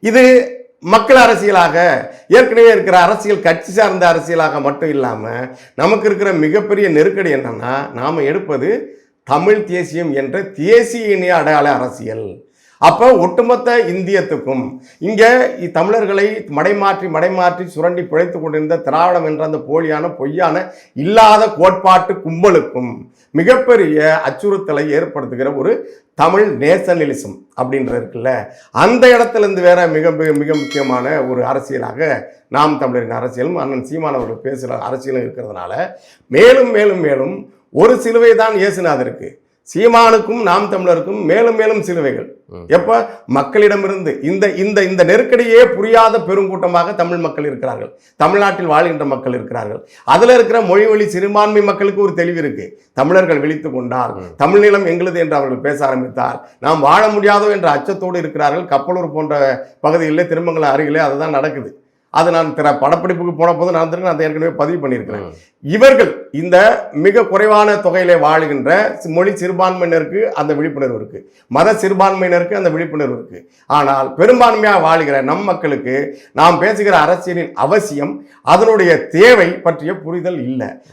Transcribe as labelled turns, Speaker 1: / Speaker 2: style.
Speaker 1: இது மக்கள் அரசியலாக ஏற்கனவே இருக்கிற அரசியல் கட்சி சார்ந்த அரசியலாக மட்டும் இல்லாமல் நமக்கு இருக்கிற மிகப்பெரிய நெருக்கடி என்னன்னா நாம் எடுப்பது தமிழ் தேசியம் என்ற தேசிய இணைய அடையாள அரசியல். அப்போ ஒட்டுமொத்த இந்தியத்துக்கும் இங்கே தமிழர்களை மடைமாற்றி சுரண்டி பிழைத்து கொண்டிருந்த திராவிடம் என்ற அந்த போலியான பொய்யான இல்லாத கோட்பாட்டு கும்பலுக்கும் மிகப்பெரிய அச்சுறுத்தலை ஏற்படுத்துகிற ஒரு தமிழ் நேஷனலிசம் அப்படின்றது இருக்குல்ல, அந்த இடத்துல இருந்து வேற மிக மிக முக்கியமான ஒரு அரசியலாக நாம் தமிழரின் அரசியலும் அண்ணன் சீமான் அவர்கள் பேசுகிற அரசியலும் இருக்கிறதுனால மேலும் மேலும் மேலும் ஒரு சிலுவை தான் இயேசுநாதருக்கு, சீமானுக்கும் நாம் தமிழருக்கும் மேலும் மேலும் சிலுவைகள். எப்ப மக்களிடமிருந்து இந்த இந்த இந்த நெருக்கடியே புரியாத பெருங்கூட்டமாக தமிழ் மக்கள் இருக்கிறார்கள், தமிழ்நாட்டில் வாழ்கின்ற மக்கள் இருக்கிறார்கள். அதுல இருக்கிற மொழி வழி சிறுபான்மை மக்களுக்கு ஒரு தெளிவு இருக்கு. தமிழர்கள் விழித்து கொண்டால், தமிழ் நிலம் எங்களுது என்று அவர்கள் பேச ஆரம்பித்தால் நாம் வாழ முடியாதோ என்ற அச்சத்தோடு இருக்கிறார்கள். கப்பலூர் போன்ற பகுதிகளில் திருமங்கலம் அருகிலே அதுதான் நடக்குது. அது நான் படப்பிடிப்புக்கு போன போது நான் அதை ஏற்கனவே பதிவு பண்ணியிருக்கிறேன். இவர்கள் இந்த மிக குறைவான தொகையிலே வாழுகின்ற மொழி சிறுபான்மையினருக்கு அந்த விழிப்புணர்வு இருக்கு, மத சிறுபான்மையினருக்கு அந்த விழிப்புணர்வு இருக்கு. ஆனால் பெரும்பான்மையாக வாழுகிற நம் மக்களுக்கு நாம் பேசுகிற அரசியலின் அவசியம், அதனுடைய தேவை பற்றிய புரிதல் இல்லை.